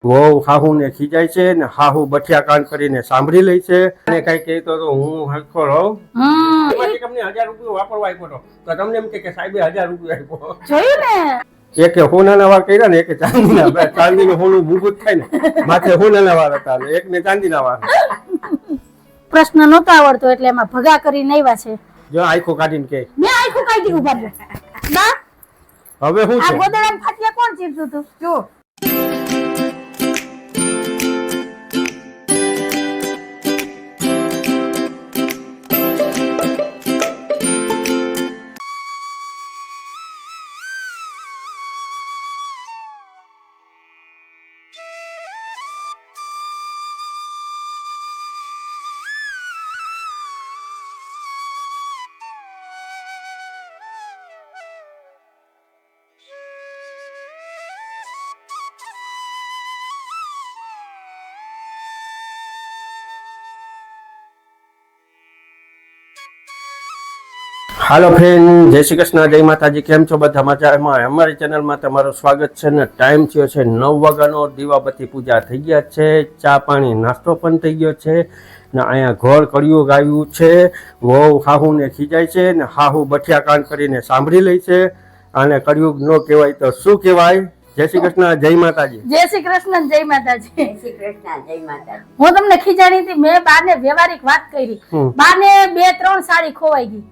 વહુ હાહુને ખીજાય છે ને હાહુ બઠિયા કાન કરીને સાંભળી લે છે અને કઈ કહેતો તો હું હરખો રહું. એમાંથી તમને 1000 રૂપિયા વાપરવા આપ્યો તો તમને એમ કે સાહેબે 1000 રૂપિયા આપ્યો. જોયું ને, એકે હોનાના વાર કર્યા ને એકે ચાંદીના. ચાંદીનું હોનું ભૂગું જ થાય ને, માથે હોનાના વાર હતા ને એકને ચાંદીના વાર. પ્રશ્ન નહોતો આવડતો એટલે એમાં ભગા કરીને આવ્યા છે. જો આખો કાઢીને કે મેં આખું કાઢી ઉભા રહ્યો. બા હવે શું આ છે ગોદડામાં ફાટ્યા કોણ ચીરતું હતું? જો હાલો ફ્રેન્ડ, જય શ્રી કૃષ્ણ, જય માતાજી. કેમ છો બધા મજામાં? અમારી ચેનલમાં તમારું સ્વાગત છે ને ટાઈમ થયો છે 9 વાગ્યાનો. દીવાબત્તી પૂજા થઈ ગયા છે, ચા પાણી નાસ્તો પણ થઈ ગયો છે ને અહીંયા ઘર કળિયું ગાયું છે. વહુ હાહુને ખીજાય છે ને હાહુ બઠિયા કાન કરીને સાંભળી લે છે અને કળિયુગ ન કહેવાય તો શું કહેવાય? જય શ્રી કૃષ્ણ, જય માતાજી. જય શ્રી કૃષ્ણ, જય માતાજી. જય શ્રી કૃષ્ણ, જય માતાજી. હું તમને ખીજાણી હતી. મેં બાને વ્યવહારિક વાત કરી. બાને 2-3 સાડી ખોવાઈ ગઈ,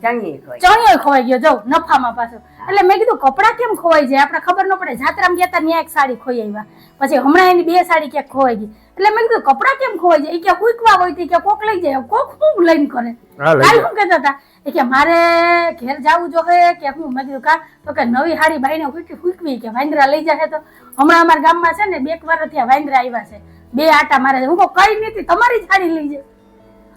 ચણિયો ખોવાઈ ગયો. જો નફામાં પાછો. એટલે મેં કીધું કપડા કેમ ખોવાઈ જાય, આપણે ખબર ન પડે. જાત્રામાં ગયા ત્યાં એક સાડી ખોઈ આવ્યા, પછી હમણાં એની 2 સાડી ક્યાંક ખોવાઈ ગઈ. એટલે મેં કીધું કપડા કેમ ખોવાઈ જાય? કે હુકવા હોય કે કોક લઈ જાય. કોક હું લઈને કરે. કાલ શું કહેતા હતા એ કે મારે ઘેર જવું જોઈએ કે હું. મેં કીધું કા? તો કે નવી હાડી ભાઈને હુકવી કે વાંદરા લઈ જાય. તો હમણાં અમારા ગામમાં છે ને 2 વાર થયા વાંદરા આવ્યા છે. 2 આટા મારે. હું કઈ નથી, તમારી જ હાડી લઈ જાય.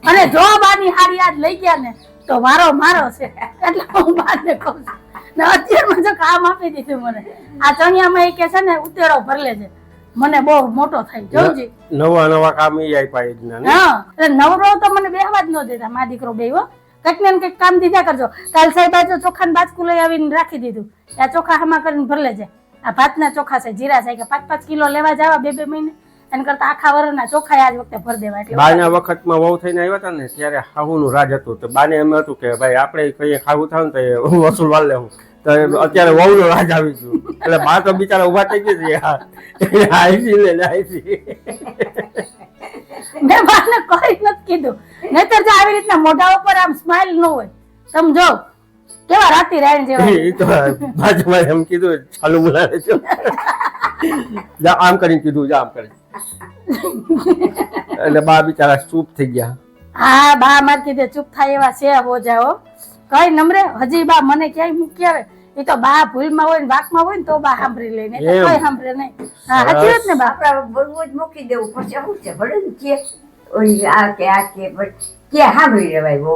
અને જો બાની હાડી આજ લઈ ગયા ને તો વારો મારો છે. એટલે હું બાને કહું છું ને અત્યારમાં જો કામ આપી દીધું મને. આ ચણિયામાં એ કે છે ને ઉતેડો ભરલે છે, મને બહુ મોટો થાય. જોજી નવા કામ ઈ આપ્યા એજના ને. હા, એટલે નવરો તો મને બેહવા જ ન દેતા. મા દીકરો બેહો કંઈક ને કંઈક કામ દીધા કરજો. કાલ સાહેબ આજે ચોખા બાજકું લઈ આવીને રાખી દીધું. આ ચોખા હમા કરીને ભરલે છે. આ ભાતના ચોખા છે, જીરા છે કે 5-5 કિલો લેવા જવા 2-2 મહિને. એના કરતા આખા વરના ચોખા આજ વખતે ભર દેવા. એટલે બાના વખતમાં વહુ થઈને આવ્યા હતા ને ત્યારે હાહુનું રાજ હતું. તો બાને એમ હતું કે ભાઈ આપણે કઈ ખાવું થાય ને તો વસૂલ વાળ લેવું. તો અત્યારે વહુનો રાજ આવી ગયું. એટલે બા તો બિચારા ઉભા થઈ ગઈ છે. આઈસી લે આઈસી. મેં બાને કોઈ નથી કીધું. નહીતર જો આવી રીતના મોઢા ઉપર આમ સ્માઈલ ન હોય, સમજો કેવા રાતી રાયણ જેવા. એ તો બાજુમાં એમ કીધું ચાલુ બોલાવે છે. જા આમ કરીને કીધું, જા આમ કરીને. એટલે બા બિચારા ચૂપ થઈ ગયા. હા, બા માર કીધે ચૂપ થાય એવા છે હો જાઓ. કઈ નમરે હજી બા મને ક્યાંય મૂકી આવે. એ તો બા ભૂલમાં હોય ને વાકમાં હોય ને તો બા સાંભળી લે ને કોઈ સાંભળે નહીં. હા, સાચી વાત ને બા? આપડે બોલવું જ મૂકી દેવું પછી શું છે? ભલે ને કે ઓલી આ કે કે સાંભળી લેવાય બહુ.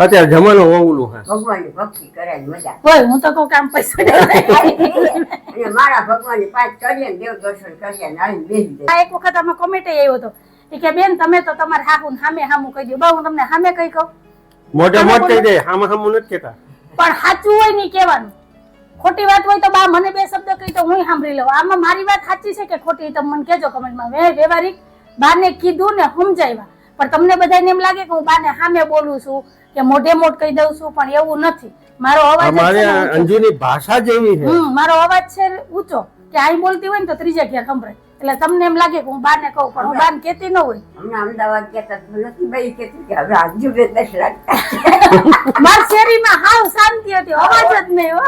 અત્યારે જમાનો વહુનું હે. ભગવાનની ભક્તિ કરે મજા. કોઈ હું તો કહું કામ પૈસા અને મારા ભગવાનની પાંચ કરીએ ને દેવ દર્શન કરીએ ને આવીને બેસી જાય. એક વખત આમાં કોમેન્ટ આવ્યો હતો કે બેન તમે તો તમારે હાહુ સામે હામું કહી દો. બા હું તમને સામે કઈ કહું? મોઢે મોઢ કહી દે, હામાં હામું નથી કહેતા. પણ સાચું હોય નહીં કહેવાનું. ખોટી વાત હોય તો બા મને 2 શબ્દ કહી તો હું સાંભળી લઉં. આમાં મારી વાત સાચી છે કે ખોટી તમે મને કહેજો કમેન્ટમાં. મેં વ્યવહારિક બાને કીધું ને સમજાવ્યા. પણ તમને બધાને એમ લાગે કે હું બાને સામે બોલું છું કે મોઢે મોઢ કહી દઉં છું, પણ એવું નથી. મારો અવાજ અમારે અંજુની ભાષા જેવી છે. મારો અવાજ છે ઊંચો કે આઈ બોલતી હોય ને તો ત્રીજા ઘેર સંભળાય. એટલે તમને એમ લાગે કે હું બાને કહું, પણ હું બાને કહેતી ન હોય. હમણાં અમદાવાદ કહેતા નથી ભાઈ કહેતી કે હવે આજુ બે 10 લાખ મારી શેરીમાં હાવ શાંતિ હતી, અવાજ જ નહીં હો.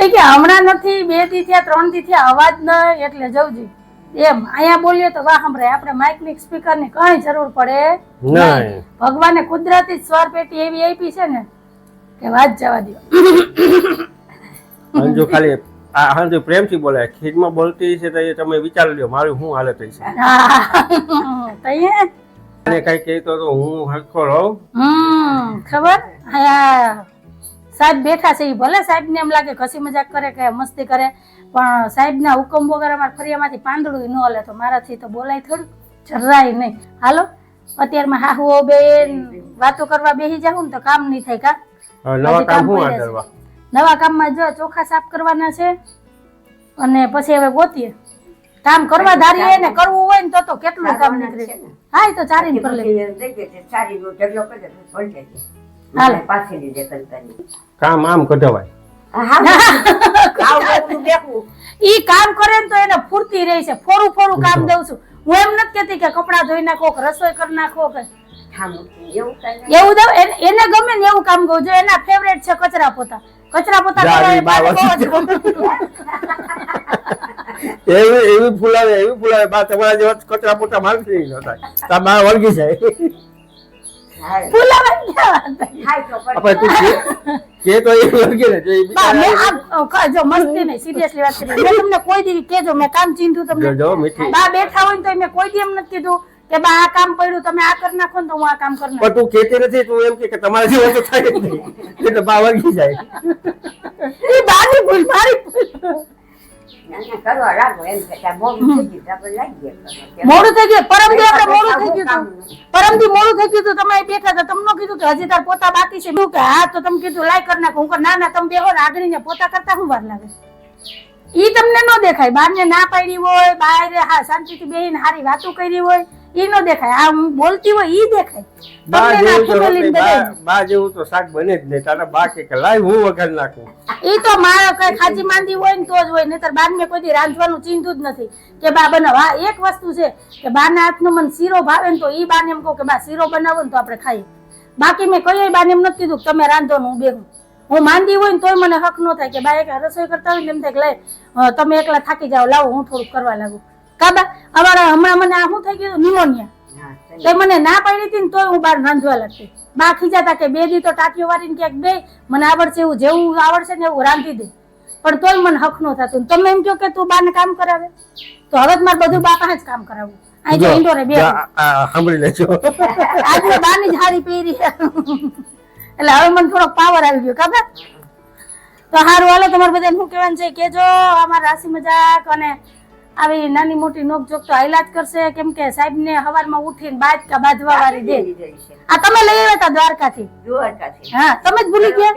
એ કે હમણાં નથી, 2 દી થયા 3 દી થયા અવાજ નહીં. એટલે જવજી એમ અહીંયા બોલીએ તો વાહ સંભળાય. આપણે માઇક ની સ્પીકર ની કઈ જરૂર પડે નહીં. ભગવાને કુદરતી સ્વર પેટી એવી આપી છે ને કે વાત જવા દો. અંજુ ખાલી આ હાંજુ પ્રેમથી બોલાય, ખીજમાં બોલતી છે તો એ તમે વિચાર લ્યો મારું શું હાલત થઈ છે. અને કઈ કહેતો તો હું હરખો રહું. ખબર સાહેબ બેઠા છે. ભલે સાહેબ ને એમ લાગે હસી મજાક કરે કે મસ્તી કરે, પણ સાહેબ ના હુકમ વગર અમારા ફરિયામાંથી પાંદડું ન હલે. તો મારાથી તો બોલાય થોડું, જરાય નહીં. હાલો અત્યારમાં હાહુ બેન વાતો કરવા બેસી જાવ ને તો કામ નહીં થાય. કા નવા કામ હું આ કરવા નવા કામમાં જો ચોખા સાફ કરવાના છે અને પછી હવે ગોતીએ કામ કરવા ધારીએ ને કરવું હોય ને તો કેટલું કામ નીકળે. હા એ તો ચારીને પર લે સારી નો ઢગલો કરે પડી જાય. હાલો. પાછળની દેખલતાની. કામ આમ કઢવાય. ઈ કામ કરે ને તો એને ફૂર્તી રહે છે. ફોરું ફોરું કામ દઉં છું હું. એમ નથી કેતી કે કપડાં ધોઈ નાખો કે રસોઈ કરી નાખો કે એવું દઉં. એને ગમે ને એવું કામ કહું. જો એના ફેવરેટ છે કચરા પોતા. કચરા પોતા કરવા એ બાને બહુ જ ગમે. એવી ફૂલાવે બા તમારા જેવા કચરા પોતા મારતી ન થાય. તમારે વળગી જાય. ફૂલાવા ક્યાં વાત છે? આપણે તું કે તો એ વળગે ને બા મેં જો મસ્તી નહીં સિરિયસલી વાત કરી. મેં તમને કોઈ દી કેજો મેં કામ ચીંધું તમને. જો મીઠી બા બેઠા હોય ને તો મેં કોઈ દી એમ નથી કીધું કે બા આ કામ પડ્યું તમે આ કરી નાખો ને તો હું આ કામ કરી પણ તું કેતી નથી. તું એમ કે તમારા જેવો તો થાય જ નહીં એટલે બા વળગી જાય. નાખું. ઈ બાની ભૂલ મારી ભૂલ. કરવા લાગો એમ કે મોડું થઈ ગયું આપણે લાગીએ કરવા. મોડું થઈ ગયું. પરમદી આપણે મોડું થઈ ગયું હતું. પરમદી મોડું થઈ ગયું હતું. તમે બેઠા હતા તમને કીધું કે હજી તાર પોતા બાકી છે. કે હા તો તમે કીધું લાઈ કરી નાખો. હું કહું ના ના તમે બેહો ને આગળ ને પોતા કરતા શું વાર લાગે. ઈ તમને ન દેખાય. બાર ને ના પાડી હોય બહાર હા શાંતિથી બેહીને હારી વાતો કરી હોય ઈ ન દેખાય. આ હું બોલતી હોય ઈ દેખાય. બા તમને જેવું તો નાખી બોલીને રોટલી, બધાય. બા જેવું તો શાક બને જ નહીં. તારા બા કે લાઈ હું વઘાર નાખું. ઈ તો મારે કઈ ખાજી માંદી હોય ને તો જ હોય. નહીતર બાર મેં કોઈ દી રાંધવાનું ચિંતું જ નથી કે બા બનાવ. હા એક વસ્તુ છે કે બાના હાથનો મને શીરો ભાવે ને તો ઈ બાને એમ કહું કે બા શીરો બનાવો ને તો આપણે ખાઈએ. બાકી મેં કઈ બાને એમ નથી કીધું કે તમે રાંધો ને હું બેહું. હું માંદી હોય ને તોય મને હક ન થાય કે બા એક રસોઈ કરતા હોય ને એમ થાય કે લઈ તમે એકલા થાકી જાઓ લાવો હું થોડુંક કરવા લાગુ. કાબા અમારા હમણાં મને આ શું થઈ ગયું નિમોનિયા. તો મને ના પાડી હતી ને તોય હું બહાર રાંધવા લાગતી. બા ખીજાતા કે બે દી તો ટાંટીઓ વાળીને ક્યાંક બે મને આવડશે એવું જેવું આવડશે ને એવું રાંધી દે. પણ તોય મને હક નો થતું. તમે એમ કહો કે તું બાને કામ કરાવે તો હવે મારે બધું બા પાસે જ કામ કરાવવું. અહીં જો ઇન્ડોરે બે સાંભળી લેજો. આજે બાની જ હારી પહેરી એટલે હવે મને થોડોક પાવર આવી ગયો. ખબર તો સારું હાલો તમારે બધા શું કહેવાનું છે કેજો. અમારા રાશિ મજાક અને આવી નાની મોટી નોકઝોક તો હાઈલા જ કરશે. કેમ કે સાહેબ ને હવારમાં ઉઠીને બાજકા બાંધવા વાળી દે. આ તમે લઈ આવ્યા હતા દ્વારકાથી? હા તમે જ ભૂલી ગયા.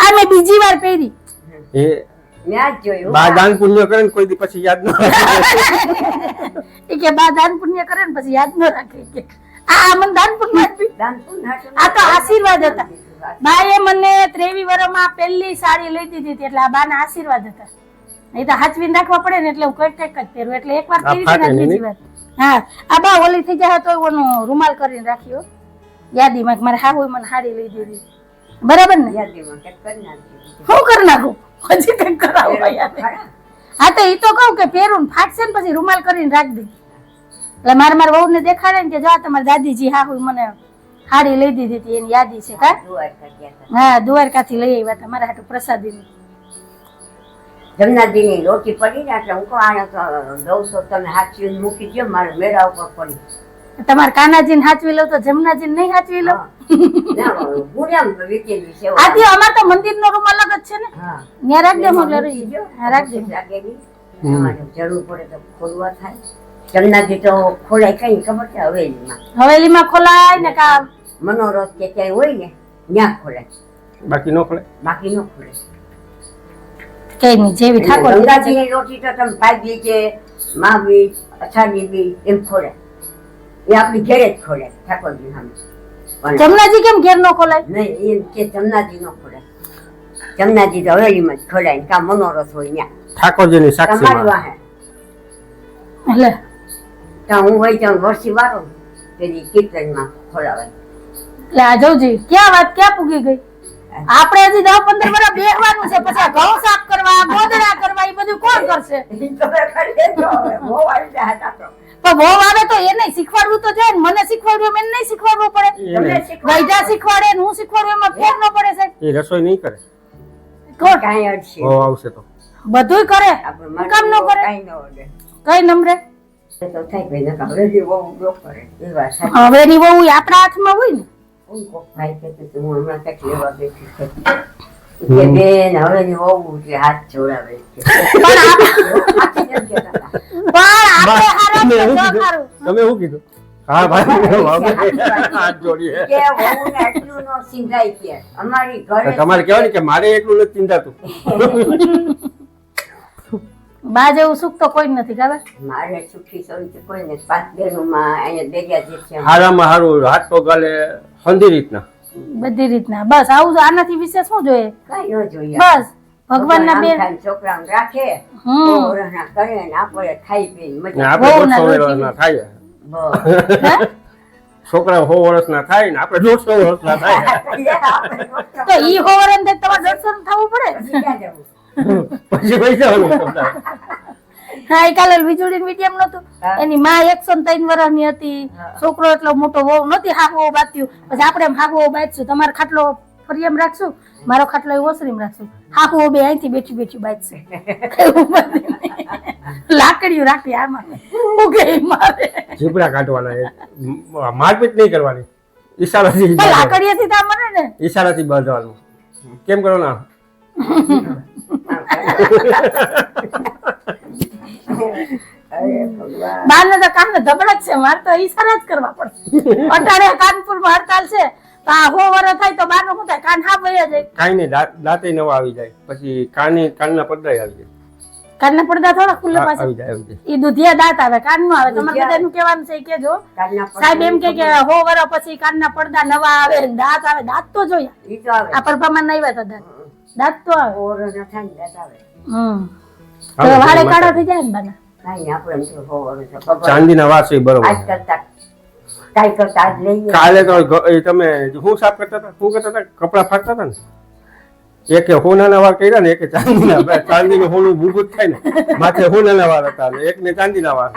આ મેં બીજી વાર પહેરી. બા દાન પુણ્ય કરે ને કોઈ દી પછી યાદ ન એ કે બા દાન પુણ્ય કરે ને પછી યાદ ન રાખે કે આ મને દાન પુણ્ય આ તો આશીર્વાદ હતા. બાએ મને 23 વર્ષમાં પહેલી સાડી લઈ દીધી હતી એટલે આ બાના આશીર્વાદ હતા. નહીં તો હાચવીને રાખવા પડે ને એટલે હું કઈક જ પહેરું. એટલે એકવાર પહેરી હતી ને બીજી વાર હા આ બા ઓલી થઈ જાય તો ઓનો રૂમાલ કરીને રાખ્યો યાદીમાં મારે હા હોય મને સાડી લઈ દીધી. બરાબર ને? શું કરી નાખું હજી કઈક કરાવો. હા તો એ તો કહું કે પહેરું ફાટશે ને પછી રૂમાલ કરીને રાખી દે. એટલે મારા વહુ ને દેખાડે ને કે જો તમારી દાદીજી હા હોય મને હાડી લઈ દીધી હતી એની યાદી છે. કા હા દ્વારકાથી લઈ આવ્યા હતા મારા હાટુ પ્રસાદી. જમનાજીની રોટી પડી ને એટલે હું કહું આને તો દઉં તો તમે હાચવીને મૂકી દો મારે મેળા ઉપર પડી. તમારે કાનાજીને હાચવી લઉં તો જમનાજીને નહીં હાચવી લઉં? આથી અમાર તો મંદિરનો રૂમ અલગ જ છે ને. ત્યાં રાખ દે મોકલે રહી. હા રાખ દે. જરૂર પડે તો ખોલવા થાય. જમનાજી તો ખોલાય કઈ ખબર છે હવેલીમાં. હવેલીમાં ખોલાય ને કા મનોરથ કે ક્યાંય હોય ને ત્યાં ખોલાય. બાકી નો ખોલે. બાકી નો ખોલે. કઈ નહીં જેવી ઠાકોર ગંગાજીની રોટી તો તમે ભાજી કે માવી અછાડી બી એમ ખોલે. એ આપણી ઘેરે જ ખોલે ઠાકોરજી સામે. જમનાજી કેમ ઘેર નો ખોલાય? નહીં એમ કે જમનાજી નો ખોલે. જમનાજી તો હવેલીમાં જ ખોલાય કા મનોરથ હોય ત્યાં ઠાકોરજીની તમારી સાક્ષી વાહે. એટલે ત્યાં હું વહી જાઉં વર્ષી વાળો તેની કીર્તનમાં ખોલાવાય. એટલે આ જોજી ક્યાં વાત ક્યાં પૂગી ગઈ. આપણે હજી 10-15 વર્ષ બેહવાનું છે પછી ઘઉં સાફ કરવા ગોદડા કરવા એ બધું કોણ કરશે? પણ બહુ આવે તો એને શીખવાડવું તો જાય ને. મને શીખવાડવું એને નહીં શીખવાડવું પડે. ગઈઢા શીખવાડે ને હું શીખવાડું એમાં ફેર ન પડે સાહેબ. એ રસોઈ નહીં કરે. કોણ કાંઈ અડશે બહુ આવશે તો બધુંય કરે કામ ન કરે કાંઈ ન અડે. કઈ નમરે તો થાય ભાઈ નકા હવેલી બહુ ઉપયોગ કરે એ વાત સાચી. હવે ની બહુ આપણા હાથમાં હોય ને. હું કોક ભાઈ કહેતો તો હું હમણાં કંઈક લેવા બેઠી છું. કે બેન હવેલી બહુ એટલે હાથ જોડાવે છે. પણ આપણે હારા તમે તો શું જો કીધું? હારું. તમે શું કીધું? હા ભાઈ હાથ જોડીએ કે વહુને એટલું નો સિંધાય કે અમારી તો ઘરે તમારે કહેવાય ને કે મારે એટલું નથી ચિંતાતું. બા જેવું સુખ તો કોઈ જ નથી ખબર. મારે સુખી સૌથી કોઈને 5 બહેનોમાં અહીંયા બેગ્યા જે છે હારામાં હારું હાથ પગ ગાલે હંધી રીતના બધી રીતના બસ આવું આનાથી વિશેષ શું જોઈએ? કઈ ન જોઈએ. બસ ભગવાનના આમ બે થાય છોકરાઓને રાખે હમ ઓરહના કરે ને આપણે ખાઈ પીને ને મજા આપણે બહુ ના 150 રોજી. વર્ષના થાય બસ. હે? છોકરા 100 વર્ષના થાય ને આપણે 150 વર્ષના થાય તો ઈ હોવર અંદર તમારે 150 થવું પડે. ક્યાં જવું? પછી પૈસા વાળું. હા એ કાલે વીજળી મીડિયમ નતું હા. એની માં 103 વર્ષની હતી હા. છોકરો એટલો મોટો વહુ નથી હાગવો બાત્યું પછી આપણે એમ હાગવો બાંધશું તમારો ખાટલો ફરિયામ રાખશું મારો ખાટલો એ ઓસરીમ રાખશું હાગવો બે અહીંથી બેઠી બેઠી બાંધશે લાકડીયું રાખી આમાં ઉગે ઈ મારે ઝીપડા કાઢવાના એ મારપીટ નહીં કરવાની ઈશારાથી પણ લાકડીએથી તો મને ને ઈશારાથી બાંધવાનું કેમ કરો ના અરે ભગવાન. બારને તો કાનને ધબડક છે મારે તો ઈશારા જ કરવા પડશે અટાણે કાનપુરમાં હડતાલ છે તો આ હો વરસ થાય તો બારનો શું થાય કાન હા વયા જાય કાંઈ નહીં દાંતે નવા આવી જાય પછી કાનના પડદા આવી જાય કાનના પડદા થોડા ખુલ્લે પાછા આવી જાય ઈ દુધિયા દાંત આવે કાન નો આવે તમારે બધાનું કહેવાનું છે કે જો કાનના સાહેબ એમ કે હો વરસ પછી કાનના પડદા નવા આવે દાંત આવે દાંત તો જોયા ઈ તો આવે આ પરભામાં નહીં આવ્યા હતા દાંત તો આવે ઓરહના થાય ને દાંત આવે તો વાળે કાળા થઈ જાય ને બાના કાંઈ નહીં, આપણે એમ તો હોવાનું છે. ભગવાન ચાંદીના વાસ એ બરોબર આજ કરતા કાંઈ કરતા આજ લઈએ. કાલે તો એ તમે શું સાફ કરતા હતા શું કરતા હતા કપડા ફાટતા હતા ને એકે હોનાના વાર કર્યા ને એકે ચાંદીના ચાંદીનું હોનું ભૂગું થાય ને માથે હોનાના વાર હતા એક ને ચાંદીના વાર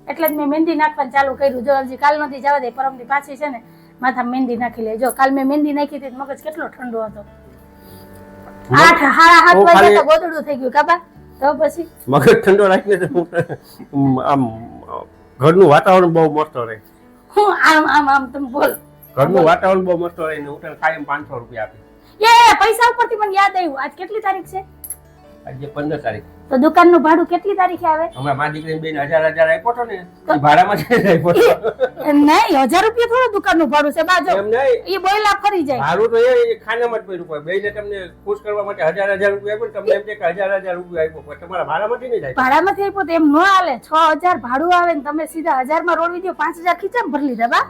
એટલે જ મેં મહેંદી નાખવાનું ચાલુ કર્યું જો હજી કાલ નથી જવા દે પરમથી પાછી છે ને માથા મહેંદી નાખી લે જો કાલ મેં મહેંદી નાખી હતી તો મગજ કેટલો ઠંડો હતો 8:30 વાગે તો ગોદડું થઈ ગયું કાબા તો પછી મગજ ઠંડો રાખીને તો આમ ઘરનું વાતાવરણ બહુ મસ્ત રહે હું આમ તમે બોલ ઘરનું વાતાવરણ બહુ મસ્ત રહે ને ઉઠાણ કાયમ 500 રૂપિયા આપે એ પૈસા ઉપરથી મને યાદ આવ્યું આજ કેટલી તારીખ છે આજે 15 તારીખ તો દુકાનનું ભાડું કેટલી તારીખે આવે હમણાં મારી દીકરીને બેન 1000 આપ્યો હતો ને એ ભાડામાં જ આપ્યો હતો નહીં 1000 રૂપિયા થોડું દુકાનનું ભાડું છે બાજો એમ નહીં ઈ બોયલા ફરી જાય ભાડું તો એ ખાનામાં જ પડ્યું હોય બેયને તમને ખુશ કરવા માટે 1000 રૂપિયા આપ્યો તમને એમ કે 1000 રૂપિયા આપ્યો પણ તમારા ભાડામાંથી નહીં જાય ભાડામાંથી આપ્યો તો એમ ન હાલે 6000 ભાડું આવે ને તમે સીધા 1000 માં રોડવી દો 5000 ખીચામાં ભરી લીધા બા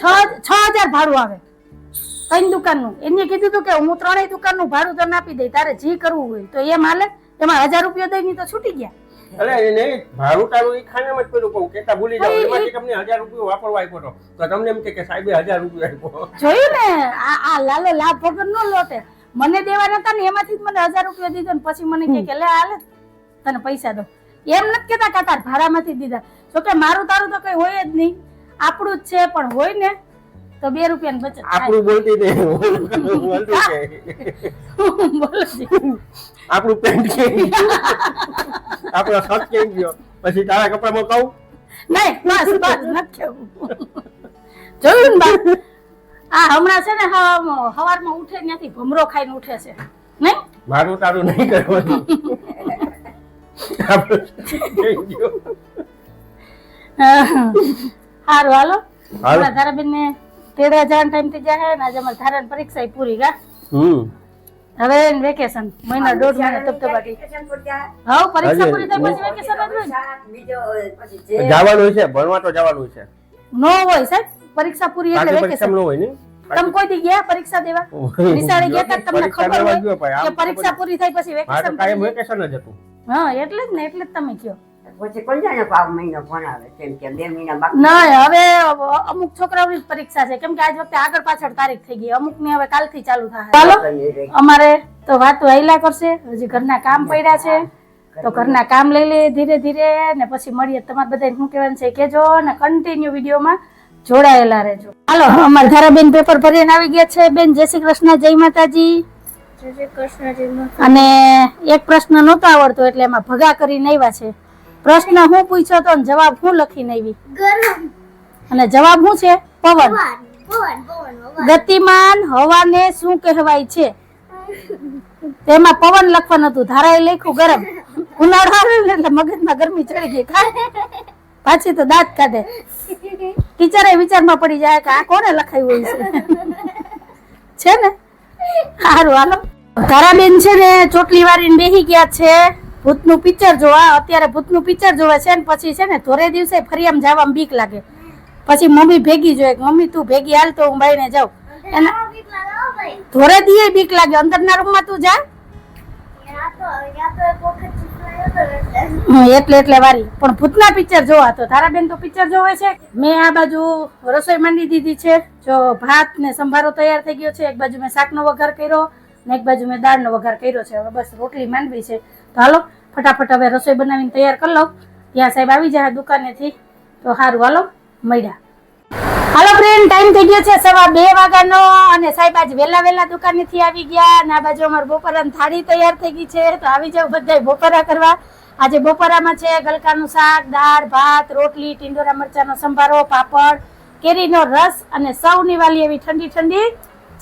6000 ભાડું આવે કઈ દુકાનનું એને કીધું હતું કે હું 3 દુકાનનું ભાડું તને આપી દઈ તારે જે કરવું હોય તો એમ હાલે એમાં 1000 રૂપિયા દઈ તો છૂટી ગયા અરે એ નહીં ભાડું તારું એ ખાનામાં જ પડ્યું કહું કેતા ભૂલી જાવ એમાંથી તમને 1000 રૂપિયા વાપરવા આપ્યો હતો તો તમને એમ કે સાહેબે 1000 રૂપિયા આપ્યો જોયું ને આ લાલો લાભ વગર નો લોટે મને દેવાના હતા ને એમાંથી જ મને 1000 રૂપિયા દીધો ને પછી મને કે લે હાલે તને પૈસા દો એમ નથી કેતા કે તાર ભાડામાંથી દીધા જો કે મારું તારું તો કઈ હોય જ નહીં આપણું જ છે પણ હોય ને તો 2 રૂપિયાની બચત થાય આપણું બોલતી નહીં બોલતી છે બોલો જી. આપણું પેન્ટ કે આપણો શર્ટ કેમ ગયો પછી તારા કપડામાં કહું નહીં બસ બસ નથી કેવું જોયું ને બા આ હમણાં છે ને સવારમાં ઉઠે ત્યાંથી ભમરો ખાઈને ઉઠે છે નહીં મારું તારું નહીં કરવાનું આપણું કેમ ગયો સારું હાલો હાલો. ધારાબેન ને તેડવા જવાનો ટાઈમ થઈ જાય ને આજે અમારે ધારાની પરીક્ષા પૂરી કા હવે વેકેશન મહિના દોઢ મહિના તપતપાટી વેકેશન પર જાય. હવે પરીક્ષા હજી પૂરી થાય પછી વેકેશન જ હોય ને? બીજો પછી જે જવાનું છે ભણવા તો જવાનું છે નો હોય સાહેબ પરીક્ષા પૂરી એટલે બાકી પરીક્ષા વેકેશન ન હોય ને તમે કોઈ દી ગયા પરીક્ષા દેવા નિશાળે ગયા તા તમને પરીક્ષા ખબર દેવા હોય ગયો ભાઈ. કે આમ પરીક્ષા પૂરી થાય પછી મારે તો વેકેશન કાયમ વેકેશન જ હતું હા એટલે જ ને એટલે જ તમે કયો પછી કોણ જાણે પાવ મહિનો ભણાવે કેમ કે 2 મહિના બાકી ના હવે અમુક છોકરાઓની જ પરીક્ષા છે કેમ કે આજ વખતે આગળ પાછળ તારીખ થઈ ગઈ અમુક ની હવે કાલથી ચાલુ થાય ચાલો અમારે તો વાતો હાલ્યા કરશે હજી ઘરના કામ પડ્યા છે તો ઘરના કામ લઈ લે ધીરે ધીરે ને પછી મળીએ તમારે બધાને શું કહેવાનું છે કેજો ને કન્ટિન્યુ વિડીયોમાં જોડાયેલા રહેજો હાલો અમારા ધારાબેન પેપર ભરીને આવી ગયા છે બેન જય શ્રી કૃષ્ણ જય માતાજી અને એક પ્રશ્ન નહોતો આવડતો એટલે એમાં ભગા કરીને આવ્યા છે પ્રશ્ન હું પૂછ્યો તો ને જવાબ હું લખીને આવી અને જવાબ શું છે પવન ગતિમાન હવાને શું કહેવાય છે તેમાં પવન લખવાનું હતું ધારાએ લખ્યું ગરમ ઉનાળો આવે ને એટલે મગજમાં ગરમી ચડી ગઈ પાછી તો દાંત કાઢે. ટીચરે વિચારમાં પડી જાય કે આ કોને લખાયું હોય છે ને. સારું હાલો. તારાબેન છે ને ચોટલી વાળીને બેસી ગયા છે ભૂતનું પિક્ચર જોવા. અત્યારે ભૂતનું પિક્ચર જોવે છે ને પછી છે ને ધોરે દિવસે ફરી આમ જવામાં બીક લાગે. પછી મમ્મી ભેગી જોઈએ મમ્મી તું ભેગી હાલ તો હું બાઈને જાઉં. ધોરે દીએ બીક લાગે. અંદરના રૂમમાં તું જા એટલે વારી પણ ભૂતના પિક્ચર જોવા. તો તારાબેન તો પિક્ચર જોવે છે. મેં આ બાજુ રસોઈ માંડી દીધી છે. જો ભાત ને સંભારો તૈયાર થઈ ગયો છે. એક બાજુ મેં શાકનો વઘાર કર્યો ને એક બાજુ મેં દાળનો વઘાર કર્યો છે. હવે બસ રોટલી માંડવી છે. તો હાલો ફટાફટ હવે રસોઈ બનાવીને તૈયાર કરી લઉં. ત્યાં સાહેબ આવી જાય દુકાનેથી. તો સારું હાલો મળ્યા. હાલો ફ્રેન્ડ ટાઈમ થઈ ગયો છે 2:15 વાગ્યાનો અને સાહેબ આજ વેલા દુકાનેથી આવી ગયા. અને આ બાજુ અમારે બપોરાની થાળી તૈયાર થઈ ગઈ છે. તો આવી જાવ બધા બપોરા કરવા. આજે બપોરામાં છે ગલકાનું શાક, દાળ, ભાત, રોટલી, ટીંડોરા મરચાનો સંભારો, પાપડ, કેરીનો રસ અને સૌની વાલી એવી ઠંડી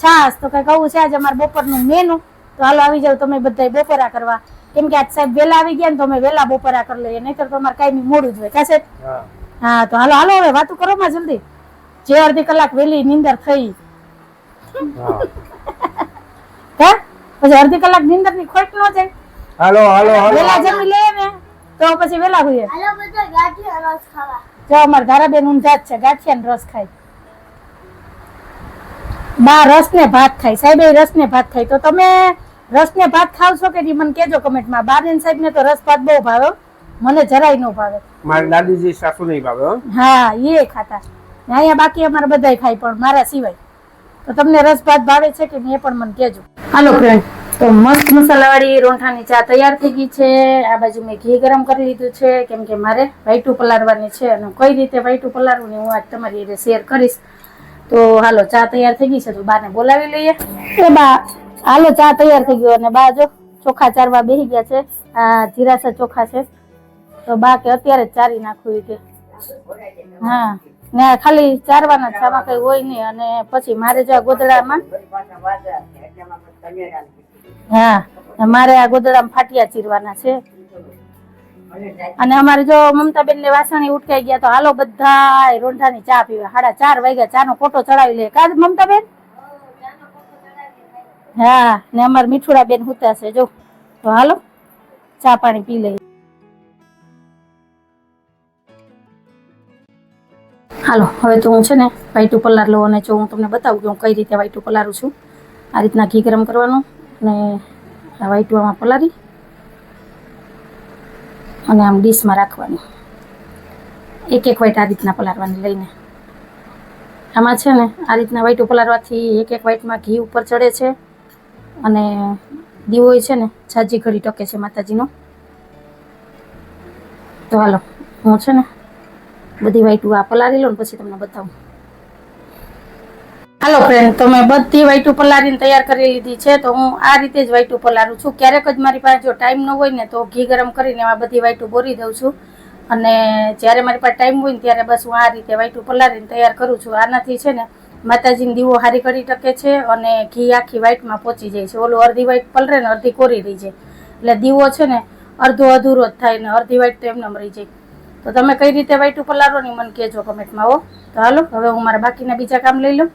છાશ. તો કઈ કહું છે આજે અમારે બપોરનું મેનુ. તો હાલો આવી જાવ તમે બધા બપોરા કરવા. કેમ કે આજ સાહેબ વેલા આવી ગયા ને તો અમે વેલા બપોરા કરી લઈએ. નહીતર તો અમારે કાંઈ મોડું જ હોય કા સાહેબ. હા તો હાલો હવે વાતું કરો માં જલ્દી. જે અડધી કલાક વેલી નીંદર થઈ પછી અડધી કલાક નીંદર ની ખોટ ન જાય. હાલો વેલા જમી લે ને તો પછી વેલા હોઈએ. જો અમાર ધારાબેન ઊંઝા જ છે ગાંઠિયા ને રસ ખાય. બા રસ ને ભાત ખાય. સાહેબ રસ ને ભાત ખાય. તો તમે રસ ને ભાત ખાવ છો કે નહીં મને કેજો કમેન્ટમાં. બારેન સાહેબ ને તો રસ ભાત બહુ ભાવે. મને જરાય ન ભાવે. મારા દાદીજી સાસુ નહીં ભાવે. હા એ ખાતા. અહીંયા બાકી અમારે બધા ખાય પણ મારા સિવાય. તો તમને રસ ભાત ભાવે છે કે નહીં એ પણ મને કહેજો. હાલો ફ્રેન્ડ તો મસ્ત મસાલાવાળી રોંઠાની ચા તૈયાર થઈ ગઈ છે. આ બાજુ મેં ઘી ગરમ કરી લીધું છે કેમ કે મારે વાઈટું પલાળવાની છે અને કઈ રીતે વાઈટું પલાળવું ને હું આજ તમારી રીતે શેર કરીશ. તો હાલો ચા તૈયાર થઈ ગઈ છે તો બાને બોલાવી લઈએ. એ બા હાલો ચા તૈયાર થઈ ગયો અને બા જો ચોખા ચારવા બેસી ગયા છે. આ જીરાસા ચોખા છે તો બા કે અત્યારે જ ચારી નાખવું કે. હા ને ખાલી ચારવાના છે આમાં કઈ હોય નહીં. અને પછી મારે જો આ ગોદડામાં મારે આ ગોદડામાં ફાટિયા ચીરવાના છે. અને અમારે જો મમતાબેન ને વાસણી ઉટકાઈ ગયા તો હાલો બધા રોંઢાની ચા પીવા. 4:30 વાગ્યા ચા નો કોટો ચડાવી લે કાજ મમતાબેન. હા ને અમારે મીઠુડા બેન હુતા છે જો. તો હાલો ચા પાણી પી લઈએ. હાલો હવે તો હું છે ને વાઈટું પલાર લઉં અને જો હું તમને બતાવું કે હું કઈ રીતે વાઈટું પલારું છું. આ રીતના ઘી ગરમ કરવાનું અને આ વાઈટું આમાં પલારી અને આમ ડીશમાં રાખવાની. એક વાઈટ આ રીતના પલારવાની લઈને. આમાં છે ને આ રીતના વાઈટું પલારવાથી એક વાઈટમાં ઘી ઉપર ચડે છે અને દીવો છે ને જાજી ઘડી ટકે છે માતાજીનો. તો હાલો હું છે ને બધી વાઈટું આ પલારી લો ને પછી તમને બતાવું. હાલો ફ્રેન્ડ તો મેં બધી વાઈટું પલારીને તૈયાર કરી લીધી છે. તો હું આ રીતે જ વાઈટું પલારું છું. ક્યારેક જ મારી પાસે જો ટાઈમ ન હોય ને તો ઘી ગરમ કરીને એમાં બધી વાઈટું બોરી દઉં છું. અને જ્યારે મારી પાસે ટાઈમ હોય ને ત્યારે બસ હું આ રીતે વાઈટું પલારીને તૈયાર કરું છું. આનાથી છે ને માતાજીની દીવો હારી કરી ટકે છે અને ઘી આખી વાઈટમાં પહોંચી જાય છે. ઓલું અડધી વાઈટ પલરે ને અડધી કોરી રહી જાય એટલે દીવો છે ને અડધો અધૂરો જ થાય ને અડધી વાઈટ તો એમને રહી જાય. તો તમે કઈ રીતે વાઈટું પલારો ને મને કહેજો કમેન્ટમાં. હો તો હાલો હવે હું મારા બાકીના બીજા કામ લઈ લઉં.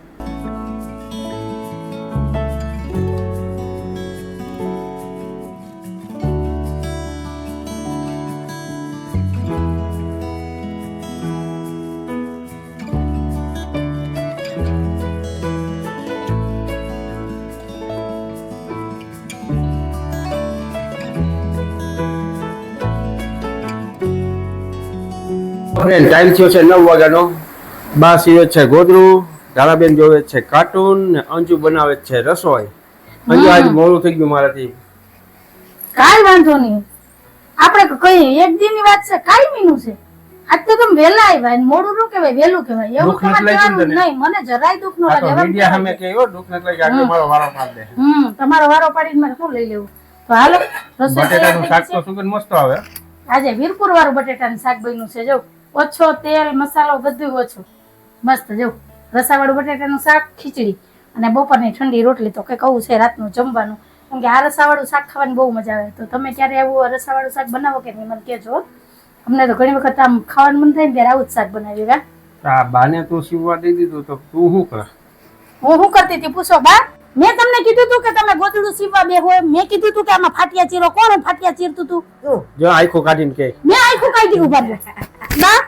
ટાઈમ થયો છે 9 વાગ્યાનો. બા સીવે છે ગોદરું, ધારાબેન જોવે છે કાર્ટૂન ને અંજુ બનાવે છે રસોઈ. અંજુ આજ મોડું થઈ ગયું મારાથી. કાઈ વાંધો નહીં. આપણે કઈ એક દિનની વાત છે કાઈ મીનું છે. આજ તો તમે વેલા આવ્યા મોડું ન કહેવાય વેલું કહેવાય. એવું તમારે નહીં મને જરાય દુઃખ ન લાગે. મીડિયા સામે કહેયો દુઃખ ન લાગે આજે મારો વારો પાડી દે. તમારો વારો પાડીને મારે શું લઈ લેવું. તો હાલો બટેટાનું શાક તો સુગંધ મસ્ત આવે. આજે વીરપુર વાળું બટેટાનું શાક બન્યું છે. જો ઓછો તેલ મસાલો બધું ઓછું મસ્ત. જો રસાવાળું બટેટાનું શાક, ખીચડી અને બપોરની ઠંડી રોટલી. તો કઈ કહું છે રાતનું જમવાનું. કેમ કે આ રસાવાળું શાક ખાવાની બહુ મજા આવે. તો તમે ક્યારે આવું રસાવાળું શાક બનાવો કે નહીં મને કહેજો. અમને તો ઘણી વખત આમ ખાવાનું મન થાય ને ત્યારે આવું જ શાક બનાવીએ કા આ બાને તું સીવવા દઈ દીધું તો તું શું કરે? હું શું કરતી હતી પૂછો બા મેં તમને કીધું તું કે તમે ગોદડું સીવવા બે હોય મેં કીધું તું કે આમાં ફાટિયા ચીરો કોણ ફાટિયા ચીરતું તું તું જો આખો કાઢીને કે મેં આખું કાઢી ઉભા રહ્યો બા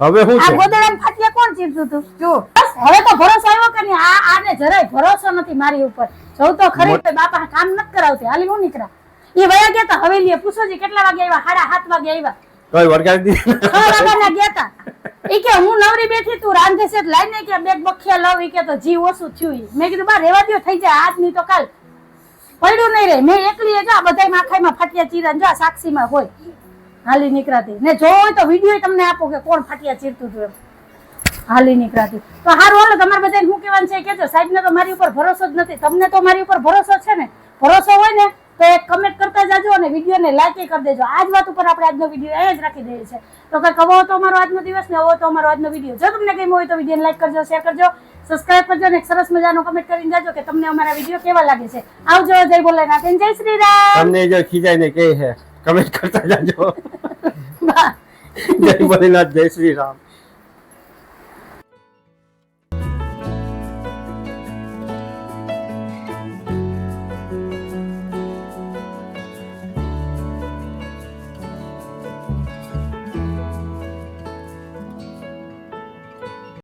હવે શું આ છે? ગોદડામાં ફાટિયા કોણ ચીરતું તું તું બસ હવે તો ભરોસો આવ્યો કે નહીં આને જરાય ભરોસો નથી મારી ઉપર જોઉં તો ખરી તો બાપા કામ નથી કરાવતી હાલી હું નીકળા એ વયા ગયા તા હવેલીએ પૂછો જી કેટલા વાગે આવ્યા 7:30 વાગે આવ્યા તોય વરગાડી દીધી 6 વાગ્યાના ગયા તા ઈ કે હું નવરી બેઠી તું રાંધે છે લઈને કે બેગ બખિયા લવ ઈ કે તો જીવ ઓછું થયું ઈ. મેં કીધું બા રેવા દ્યો થઈ જાય આજ નહીં તો કાલ પડ્યું નહીં રે મેં એકલી જો બધાય માખાઈમાં ફાટિયા ચીરા જો સાક્ષીમાં હોય હાલી નીકળાતી ને જો હોય તો વિડીયો તમને આપો કે કોણ ફાટિયા ચીરતું હતું એમ હાલી નીકળાતી તો હારું હાલો તમારે બધાને શું કહેવાનું છે કેજો સાહેબને તો મારી ઉપર ભરોસો જ નથી તમને તો મારી ઉપર ભરોસો છે ને ભરોસો હોય ને તો એક કમેન્ટ કરતા જાજો અને વિડીયોને લાઈક કરી દેજો આજ વાત ઉપર આપણે આજનો વિડીયો અહીંયા જ રાખી દઈએ છીએ તો કંઈક આવો તો અમારો આજનો દિવસ ને આવો તો અમારો આજનો વિડીયો જો તમને ગમ્યો હોય તો વિડીયોને લાઈક કરજો શેર કરજો સબસ્ક્રાઇબ કરજો અને એક સરસ મજાનો કમેન્ટ કરીને જાજો કે તમને અમારા વિડીયો કેવા લાગે છે આવજો જય ભોલેનાથ અને જય શ્રી રામ તમને જો ખીજાઈને કહે છે કમેન્ટ કરતા જાજો. બા જય ભોલેનાથ, જય શ્રી રામ.